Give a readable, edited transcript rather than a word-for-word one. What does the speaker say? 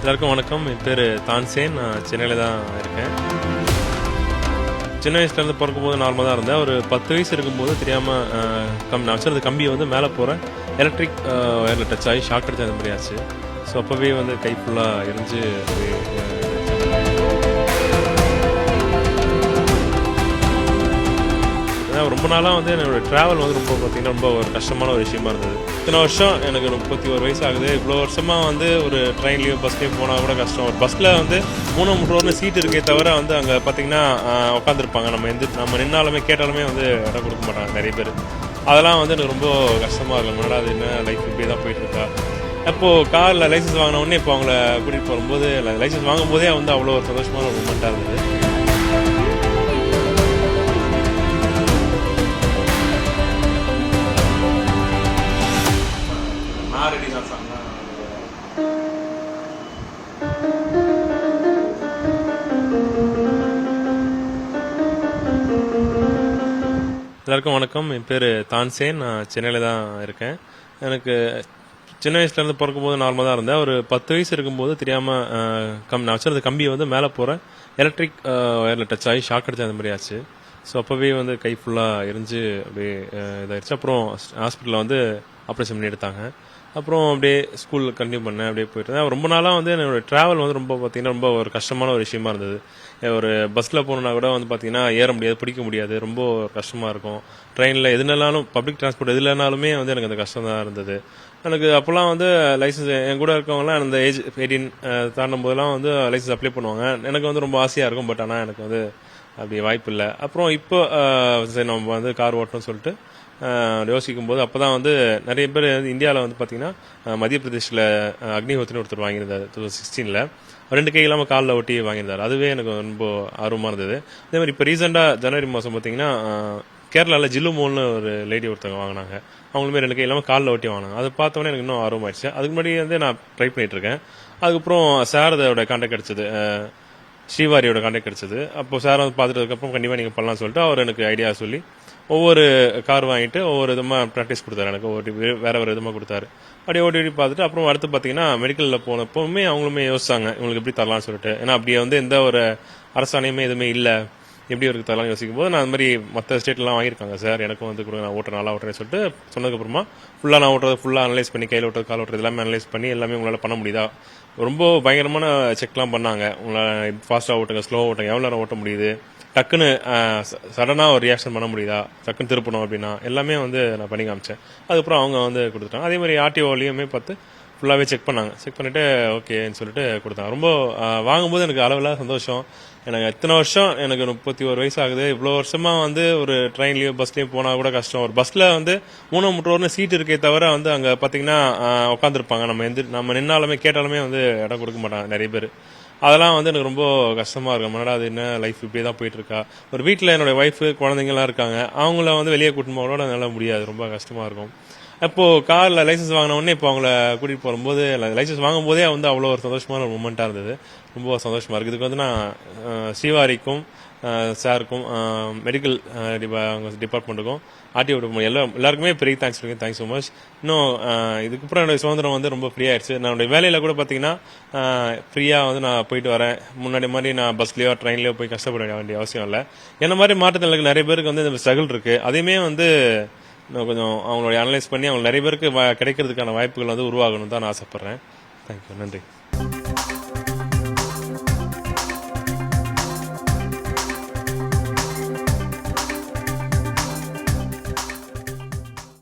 எல்லாருக்கும் வணக்கம். என் பேர் தான்சேன். நான் சென்னையில் தான் இருக்கேன். சின்ன வயசுலேருந்து பிறக்கும்போது நார்மலாக தான் இருந்தேன். ஒரு 10 வயசு இருக்கும்போது தெரியாமல் நான் வச்சிருந்த கம்பியை வந்து மேலே போகிற எலக்ட்ரிக் ஒயரில் டச் ஆகி ஷாக் அடிச்ச அந்த மாதிரி ஆச்சு. ஸோ அப்போவே வந்து கை ஃபுல்லாக எரிஞ்சு ரொம்ப நாளாக வந்து என்னோடய ட்ராவல் வந்து ரொம்ப ஒரு கஷ்டமான ஒரு விஷயமா இருந்தது. இத்தனை வருஷம் எனக்கு 31 வயசு ஆகுது. இவ்வளோ வருஷமாக வந்து ஒரு ட்ரெயின்லேயோ பஸ்லேயோ போனால் கூட கஷ்டம். ஒரு பஸ்ஸில் வந்து 3 ரோன்னு சீட் இருக்கே தவிர வந்து அங்கே பார்த்திங்கன்னா உட்காந்துருப்பாங்க. நம்ம நின்னாலுமே கேட்டாலுமே வந்து இடம் கொடுக்க மாட்டாங்க நிறைய பேர். அதெல்லாம் வந்து எனக்கு ரொம்ப கஷ்டமாக இருக்கும். முன்னாடி அது என்ன லைஃப் இப்படியே தான் போயிட்டுருக்கா. அப்போது காரில் லைசன்ஸ் வாங்கின உடனே இப்போ அவங்கள கூட்டிகிட்டு போகும்போது லைசன்ஸ் வாங்கும்போதே வந்து அவ்வளோ ஒரு சந்தோஷமான ஒரு மூமெண்ட்டாக இருந்தது. எல்லாருக்கும் வணக்கம். என் பேர் தான்சேன். நான் சென்னையில் தான் இருக்கேன். எனக்கு சின்ன வயசுலேருந்து பிறக்கும்போது நார்மலாக தான் இருந்தேன். ஒரு 10 வயசு இருக்கும்போது தெரியாமல் நான் வச்சிருந்த கம்பியை வந்து மேலே போகிற எலக்ட்ரிக் ஒயரில் டச் ஆகி ஷாக் அடிச்ச அந்த மாதிரி ஆச்சு. ஸோ அப்போவே வந்து கை ஃபுல்லாக எரிஞ்சு அப்படியே இதாகிடுச்சு. அப்புறம் ஹாஸ்பிட்டலில் வந்து ஆப்ரேஷன் பண்ணி எடுத்தாங்க. அப்புறம் அப்படியே ஸ்கூல் கண்டினியூ பண்ணேன். அப்படியே போயிட்டு இருந்தேன். ரொம்ப நாளாக வந்து என்னோடய ட்ராவல் வந்து ரொம்ப ஒரு கஷ்டமான ஒரு விஷயமா இருந்தது. ஒரு பஸ்ஸில் போகணுன்னா கூட வந்து பார்த்தீங்கன்னா ஏற முடியாது, பிடிக்க முடியாது, ரொம்ப கஷ்டமாக இருக்கும். ட்ரெயினில் எதுனாலும் பப்ளிக் டிரான்ஸ்போர்ட் எதுலனாலுமே வந்து எனக்கு அந்த கஷ்டம் தான் இருந்தது. எனக்கு அப்போல்லாம் வந்து லைசன்ஸ் என் கூட இருக்கவங்கலாம் அந்த ஏஜ் 18 தாண்டும் போதெல்லாம் வந்து லைசன்ஸ் அப்ளை பண்ணுவாங்க. எனக்கு வந்து ரொம்ப ஆசையாக இருக்கும். பட் ஆனால் எனக்கு வந்து அப்படி வாய்ப்பு இல்லை. அப்புறம் இப்போ சரி நம்ம வந்து கார் ஓட்டணும்னு சொல்லிட்டு யோசிக்கும் போது அப்போ தான் வந்து நிறைய பேர் இந்தியாவில் வந்து பார்த்தீங்கன்னா மத்திய பிரதேஷில் அக்னிஹோத்ரின்னு ஒருத்தர் வாங்கியிருந்தார் 2016. 2 கை இல்லாமல் காலில் ஒட்டி வாங்கியிருந்தார். அதுவே எனக்கு ரொம்ப ஆர்வமாக இருந்தது. அதே மாதிரி இப்போ ரீசெண்டாக ஜனவரி மாதம் பார்த்தீங்கன்னா கேரளாவில் ஜில்லுமோல்னு ஒரு லேடி ஒருத்தவங்க வாங்கினாங்க. அவங்களுமே 2 கை இல்லாமல் காலில் ஒட்டி வாங்கினாங்க. அதை பார்த்தோன்னே எனக்கு இன்னும் ஆர்வமாயிடுச்சு. அதுக்கு முன்னாடி வந்து நான் ட்ரை பண்ணிகிட்ருக்கேன். அதுக்கப்புறம் சாரதோட கான்டாக்ட் கிடச்சிது, ஸ்ரீவாரியோட கான்டாக்ட் கிடச்சிது. அப்போது சார் வந்து பார்த்துட்டதுக்கப்புறம் கண்டிப்பாக நீங்கள் பண்ணலாம்னு சொல்லிட்டு அவர் எனக்கு ஐடியா சொல்லி ஒவ்வொரு கார் வாங்கிட்டு ஒவ்வொரு விதமாக ப்ராக்டிஸ் கொடுத்தாரு. எனக்கு வேறு விதமாக கொடுத்தாரு. அப்படியே ஓட்டி பார்த்துட்டு அப்புறம் அடுத்து பார்த்தீங்கன்னா மெடிக்கலில் போனப்போவுமே அவங்களுமே யோசிச்சாங்க இவங்களுக்கு எப்படி தரலாம்னு சொல்லிட்டு. ஏன்னா அப்படியே வந்து எந்த ஒரு அரசாணையுமே எதுவுமே இல்லை, எப்படி ஒரு தரலாம் யோசிக்கும் போது நான் அந்த மாதிரி மற்ற ஸ்டேட்லாம் வாங்கியிருக்காங்க சார், எனக்கும் வந்து கொடுங்க, நான் ஓட்டுறேன், நல்லா ஓட்டுறேன்னு சொல்லிட்டு சொன்னதுக்கப்புறமா ஃபுல்லாக நான் ஓட்டுறது ஃபுல்லாக அனலைஸ் பண்ணி கையில் ஓட்டுறது கால் ஓட்டுறது எல்லாமே அனலைஸ் பண்ணி எல்லாமே உங்களால் பண்ண முடியுதா, ரொம்ப பயங்கரமான செக்லாம் பண்ணாங்க. உங்களால் ஃபாஸ்ட்டாக ஓட்டுங்க, ஸ்லோவாக ஓட்டுங்க, எவ்வளோ நேரம் ஓட்ட முடியுது, டக்குன்னு சடனாக ஒரு ரியாக்ஷன் பண்ண முடியுதா, டக்குன்னு திருப்பணும் அப்படின்னா எல்லாமே வந்து நான் பண்ணி காமிச்சேன். அதுக்கப்புறம் அவங்க வந்து கொடுத்துட்டாங்க. அதே மாதிரி ஆர்டிஓலையுமே பார்த்து ஃபுல்லாகவே செக் பண்ணாங்க. செக் பண்ணிவிட்டு ஓகேன்னு சொல்லிட்டு கொடுத்தாங்க. ரொம்ப வாங்கும்போது எனக்கு அளவில் சந்தோஷம். எனக்கு இத்தனை வருஷம் எனக்கு 31 வயசு ஆகுது. இவ்வளோ வருஷமாக வந்து ஒரு ட்ரெயின்லேயோ பஸ்லேயோ போனால் கூட கஷ்டம். ஒரு பஸ்ஸில் வந்து 3 ரோன்னு சீட் இருக்கே தவிர வந்து அங்கே பார்த்தீங்கன்னா உட்காந்துருப்பாங்க. நம்ம நின்னாலுமே கேட்டாலுமே வந்து இடம் கொடுக்க மாட்டாங்க நிறைய பேர். அதெல்லாம் வந்து எனக்கு ரொம்ப கஷ்டமாக இருக்கும். முன்னாடி அது என்ன லைஃப் இப்படியே தான் போயிட்டுருக்கா. ஒரு வீட்டில் என்னோட ஒய்ஃபு குழந்தைங்கலாம் இருக்காங்க. அவங்கள வந்து வெளியே கூட்டின்னு போக கூட என்னால் முடியாது. ரொம்ப கஷ்டமாக இருக்கும். அப்போது காரில் லைசன்ஸ் வாங்கின உடனே இப்போ அவங்கள கூட்டிகிட்டு போகும்போது லைசன்ஸ் வாங்கும்போதே வந்து அவ்வளோ ஒரு சந்தோஷமான ஒரு மூமெண்ட்டாக இருந்தது. ரொம்ப சந்தோஷமாக இருக்குது. இதுக்கு வந்து நான் ஸ்ரீவாரிக்கும் சாருக்கும் மெடிக்கல் டிபார்ட்மெண்ட்டுக்கும் ஆர்டிஓ எல்லாருக்குமே பெரிய தேங்க்ஸ் சொல்லுங்கள். Thanks so much. இன்னும் இதுக்கப்புறம் என்னோடய சுதந்திரம் வந்து ரொம்ப ஃப்ரீயாகிடுச்சு. என்னோடய வேலையில் கூட பார்த்தீங்கன்னா ஃப்ரீயாக வந்து நான் போயிட்டு வரேன். முன்னாடி மாதிரி நான் பஸ்லேயோ ட்ரெயின்லேயோ போய் கஷ்டப்பட வேண்டிய அவசியம் இல்லை. என்ன மாதிரி மாற்றத்தினருக்கு நிறைய பேருக்கு வந்து இந்த ஸ்ட்ரகிள் இருக்குது. அதையுமே வந்து இன்னும் கொஞ்சம் அவங்களுடைய அனலைஸ் பண்ணி அவங்க நிறைய பேருக்கு கிடைக்கிறதுக்கான வாய்ப்புகள் வந்து உருவாகணும் தான் நான் ஆசைப்பட்றேன். தேங்க்யூ. நன்றி.